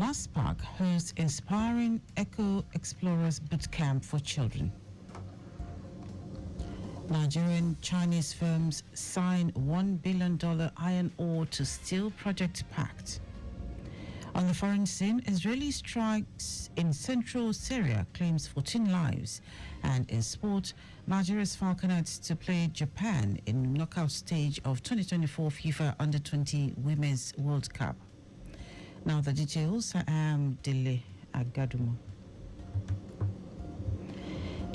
LASPAC hosts Inspiring Eco Explorers Bootcamp for Children. Nigerian Chinese firms sign $1 billion iron ore to steel project pact. On the foreign scene, Israeli strikes in central Syria claims 14 lives. And in sport, Nigeria's Falconets to play Japan in knockout stage of 2024 FIFA Under-20 Women's World Cup. Now the details. I am Dele Agadumo.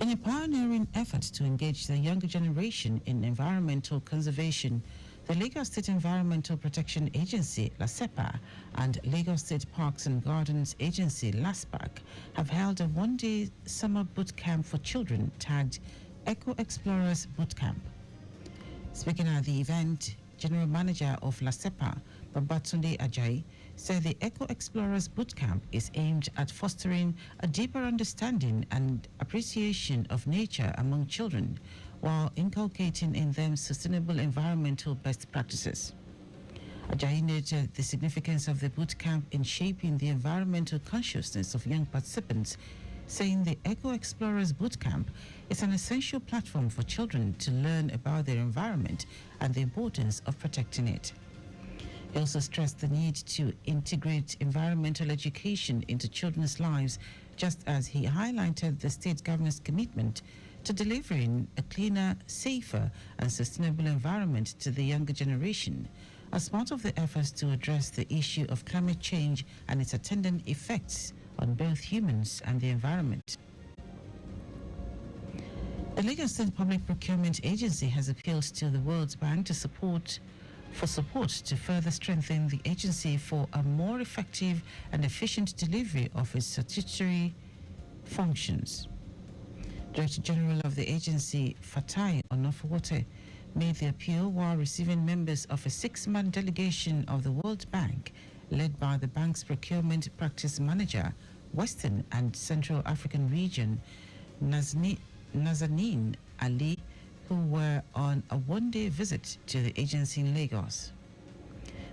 In a pioneering effort to engage the younger generation in environmental conservation, the Lagos State Environmental Protection Agency, LASEPA, and Lagos State Parks and Gardens Agency, LASPAC, have held a one-day summer boot camp for children tagged Eco Explorers Bootcamp. Speaking at the event, General Manager of LASEPA, Babatunde Ajayi, said the Eco Explorers Bootcamp is aimed at fostering a deeper understanding and appreciation of nature among children, while inculcating in them sustainable environmental best practices. Ajayi noted the significance of the bootcamp in shaping the environmental consciousness of young participants, saying the Eco Explorers Bootcamp is an essential platform for children to learn about their environment and the importance of protecting it. He also stressed the need to integrate environmental education into children's lives, just as he highlighted the state government's commitment to delivering a cleaner, safer, and sustainable environment to the younger generation as part of the efforts to address the issue of climate change and its attendant effects on both humans and the environment. The Lagos State Public Procurement Agency has appealed to the World Bank to support to further strengthen the agency for a more effective and efficient delivery of its statutory functions. Director General of the agency, Fatai Onofowote, made the appeal while receiving members of a 6-man delegation of the World Bank, led by the bank's procurement practice manager, Western and Central African Region, Nazanin Ali, who were on a one-day visit to the agency in Lagos.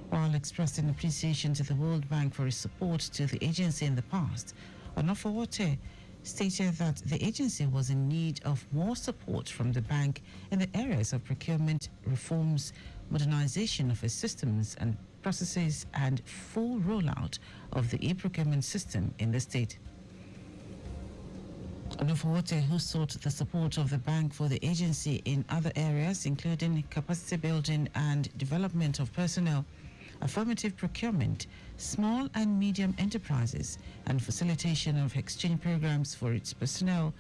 While expressing appreciation to the World Bank for its support to the agency in the past, Onofowote stated that the agency was in need of more support from the bank in the areas of procurement reforms, modernization of its systems and processes, and full rollout of the e-procurement system in the state. Onofowote, who sought the support of the bank for the agency in other areas, including capacity building and development of personnel, affirmative procurement, small and medium enterprises, and facilitation of exchange programs for its personnel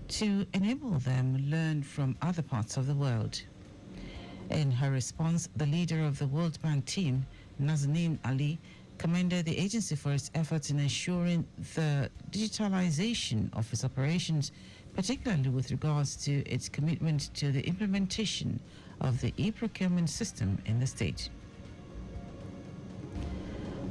to enable them learn from other parts of the world. In her response, the leader of the World Bank team, Nazanin Ali, commended the agency for its efforts in ensuring the digitalization of its operations, particularly with regards to its commitment to the implementation of the e-procurement system in the state.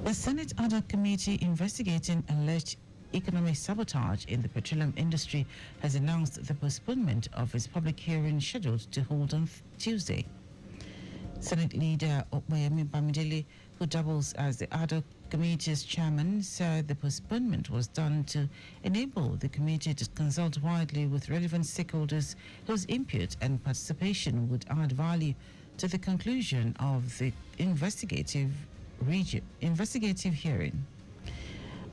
The Senate Ad hoc Committee investigating alleged economic sabotage in the petroleum industry has announced the postponement of its public hearing scheduled to hold on Tuesday. Senate Leader Opeyemi Bamidele, who doubles as the Ad hoc Committee's chairman, said the postponement was done to enable the committee to consult widely with relevant stakeholders whose input and participation would add value to the conclusion of the investigative hearing.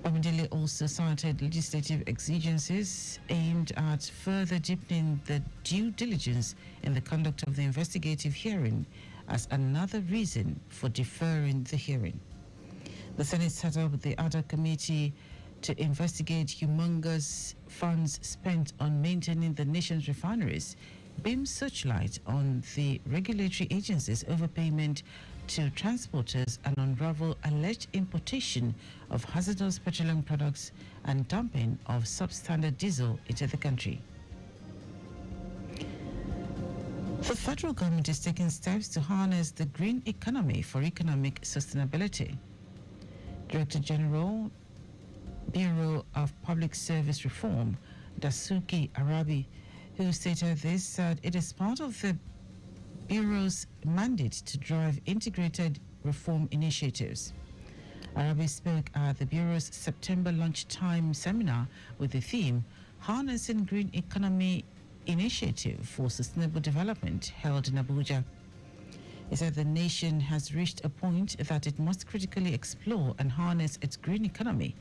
Bamidele also cited legislative exigencies aimed at further deepening the due diligence in the conduct of the investigative hearing as another reason for deferring the hearing. The Senate set up the Ad hoc Committee to investigate humongous funds spent on maintaining the nation's refineries, beam searchlight on the regulatory agencies' overpayment to transporters, and unravel alleged importation of hazardous petroleum products and dumping of substandard diesel into the country. The federal government is taking steps to harness the green economy for economic sustainability. Director General, Bureau of Public Service Reform, Dasuki Arabi, who stated this, said it is part of the Bureau's mandate to drive integrated reform initiatives. Arabi spoke at the Bureau's September lunchtime seminar with the theme Harnessing Green Economy Initiative for Sustainable Development held in Abuja. He said the nation has reached a point that it must critically explore and harness its green economy,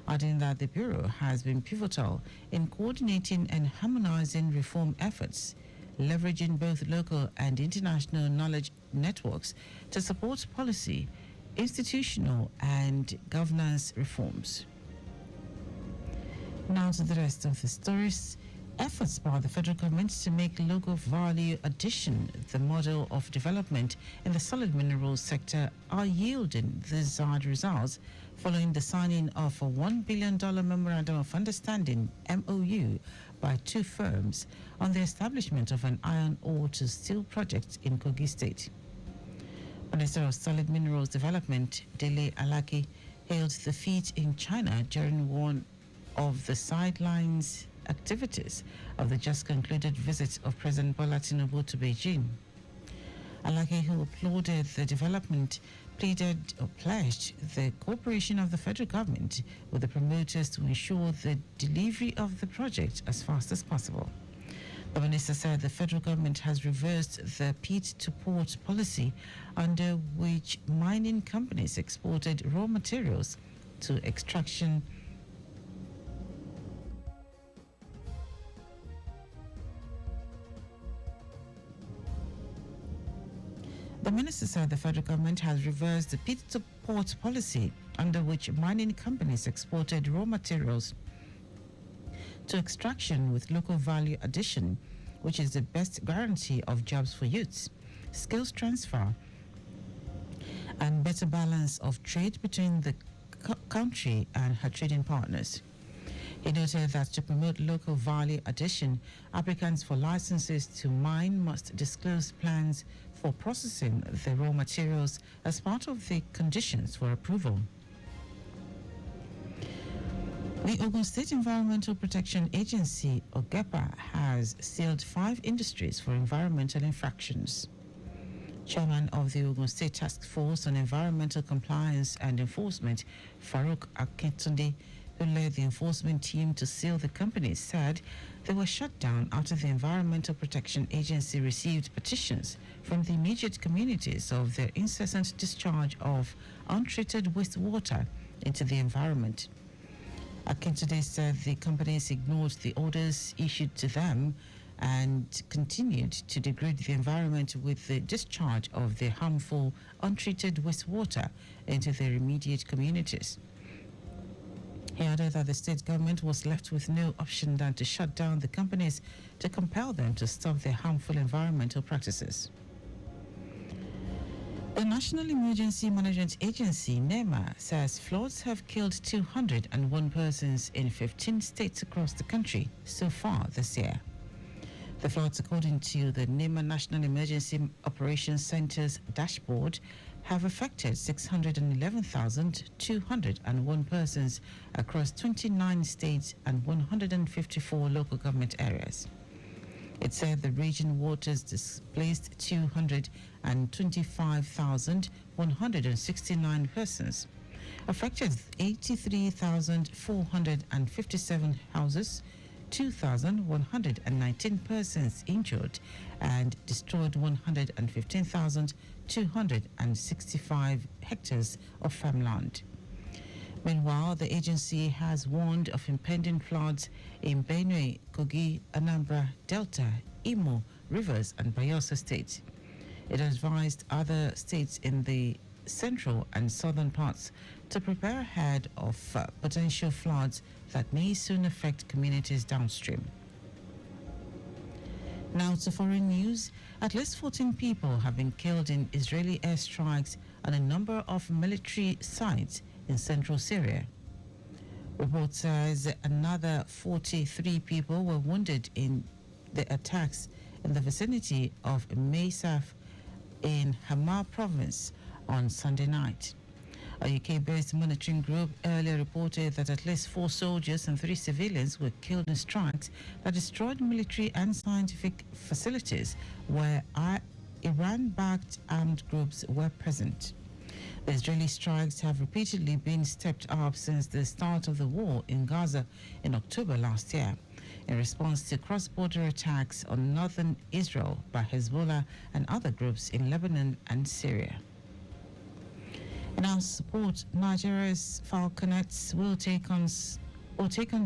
adding that the Bureau has been pivotal in coordinating and harmonizing reform efforts, leveraging both local and international knowledge networks to support policy, institutional, and governance reforms. Now to the rest of the stories. Efforts by the federal government to make local value addition the model of development in the solid minerals sector are yielding the desired results following the signing of a $1 billion Memorandum of Understanding MOU by two firms on the establishment of an iron ore to steel project in Kogi State. Minister of Solid Minerals Development Dele Agadumo hailed the feat in China during one of the sidelines activities of the just concluded visit of President Bola Tinubu to Beijing. Alake, who applauded the development, pleaded or pledged the cooperation of the federal government with the promoters to ensure the delivery of the project as fast as possible. The minister said the federal government has reversed the pit to port policy under which mining companies exported raw materials to extraction. The minister said the federal government has reversed the pit-to-port policy under which mining companies exported raw materials to extraction with local value addition, which is the best guarantee of jobs for youths, skills transfer, and better balance of trade between the country and her trading partners. He noted that to promote local value addition, applicants for licenses to mine must disclose plans for processing the raw materials as part of the conditions for approval. The Ogun State Environmental Protection Agency, OGEPA, has sealed 5 industries for environmental infractions. Chairman of the Ogun State Task Force on Environmental Compliance and Enforcement, Farouk Akintunde, who led the enforcement team to seal the companies, said they were shut down after the Environmental Protection Agency received petitions from the immediate communities of their incessant discharge of untreated wastewater into the environment. Akintunde said the companies ignored the orders issued to them and continued to degrade the environment with the discharge of the harmful, untreated wastewater into their immediate communities. He added that the state government was left with no option than to shut down the companies to compel them to stop their harmful environmental practices. The National Emergency Management Agency, NEMA, says floods have killed 201 persons in 15 states across the country so far this year. The floods, according to the NEMA National Emergency Operations Center's dashboard, have affected 611,201 persons across 29 states and 154 local government areas. It said the region waters displaced 225,169 persons, affected 83,457 houses, 2,119 persons injured, and destroyed 115,265 hectares of farmland. Meanwhile, the agency has warned of impending floods in Benue, Kogi, Anambra, Delta, Imo, Rivers, and Bayelsa states. It advised other states in the central and southern parts to prepare ahead of potential floods that may soon affect communities downstream. Now to foreign news. At least 14 people have been killed in Israeli airstrikes on a number of military sites in central Syria. Report says another 43 people were wounded in the attacks in the vicinity of Meisaf in Hama province on Sunday night. A UK-based monitoring group earlier reported that at least 4 soldiers and 3 civilians were killed in strikes that destroyed military and scientific facilities where Iran-backed armed groups were present. The Israeli strikes have repeatedly been stepped up since the start of the war in Gaza in October last year, in response to cross-border attacks on northern Israel by Hezbollah and other groups in Lebanon and Syria. In our support, Nigeria's Falconets will take on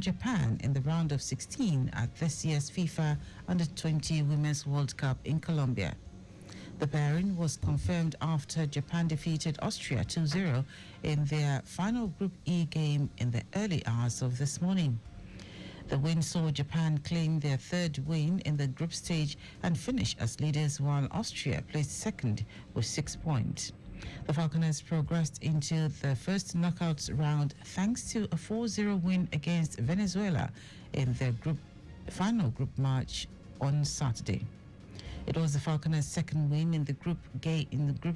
Japan in the round of 16 at this year's FIFA Under-20 Women's World Cup in Colombia. The pairing was confirmed after Japan defeated Austria 2-0 in their final Group E game in the early hours of this morning. The win saw Japan claim their third win in the group stage and finish as leaders, while Austria placed second with 6 points. The Falconers progressed into the first knockout round thanks to a 4-0 win against Venezuela in their final group match on Saturday. It was the Falconers' second win in the group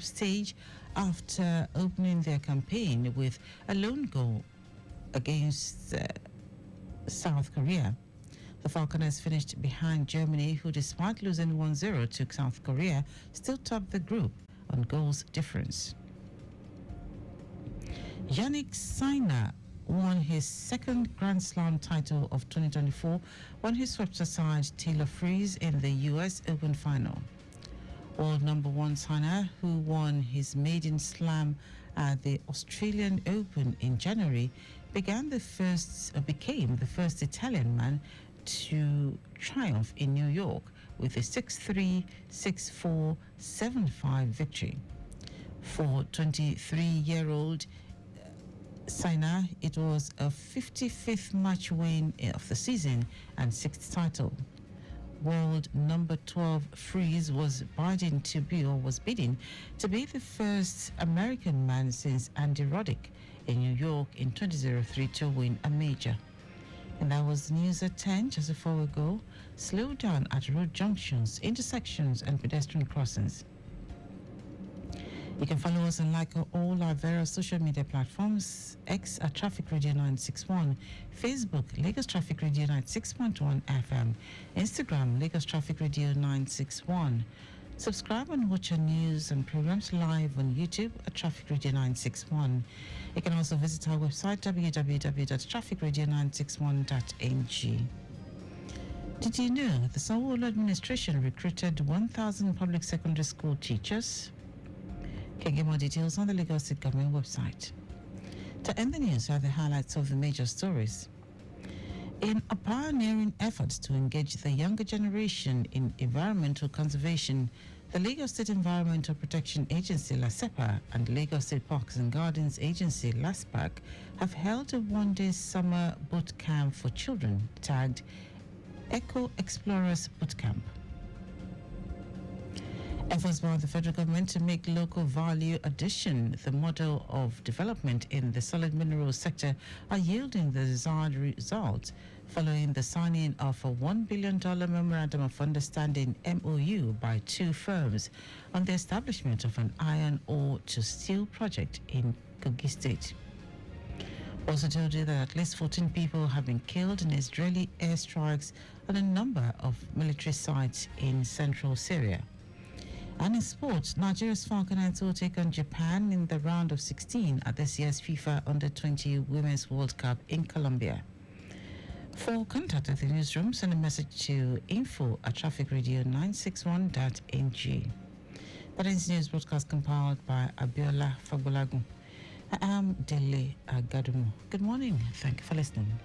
stage after opening their campaign with a lone goal against South Korea. The Falconers finished behind Germany, who, despite losing 1-0 to South Korea, still topped the group on goals difference. Yannick Sinner won his second Grand Slam title of 2024 when he swept aside Taylor Fritz in the US Open final. World number one Sinner, who won his maiden slam at the Australian Open in January, became the first Italian man to triumph in New York with a 6-3, 6-4, 7-5 victory. For 23-year-old Sinner, it was a 55th match win of the season and 6th title. World number 12 Fritz was bidding to be the first American man since Andy Roddick in New York in 2003 to win a major. And that was news at 10. Just before we go, slow down at road junctions, intersections, and pedestrian crossings. You can follow us and like all our various social media platforms: X at Traffic Radio 961, Facebook Lagos Traffic Radio 96.1 FM, Instagram Lagos Traffic Radio 961. Subscribe and watch our news and programs live on YouTube at Traffic Radio 961. You can also visit our website www.trafficradio961.ng. Did you know the Sanwo-Olu administration recruited 1,000 public secondary school teachers? You can get more details on the Lagos State Government website. To end the news are the highlights of the major stories. In a pioneering effort to engage the younger generation in environmental conservation, the Lagos State Environmental Protection Agency, LASEPA, and Lagos State Parks and Gardens Agency, LASPAC, have held a one-day summer boot camp for children tagged Eco Explorers Boot Camp. Efforts by the federal government to make local value addition the model of development in the solid minerals sector are yielding the desired results following the signing of a $1 billion Memorandum of Understanding MOU by two firms on the establishment of an iron ore to steel project in Kogi State. Also told you that at least 14 people have been killed in Israeli airstrikes on a number of military sites in central Syria. And in sports, Nigeria's Falconets will take on Japan in the round of 16 at this year's FIFA Under-20 Women's World Cup in Colombia. For contact at the newsroom, send a message to info@trafficradio961.ng. That is news broadcast compiled by Abiola Fagbolagun. I am Dele Agadumo. Good morning. Thank you for listening.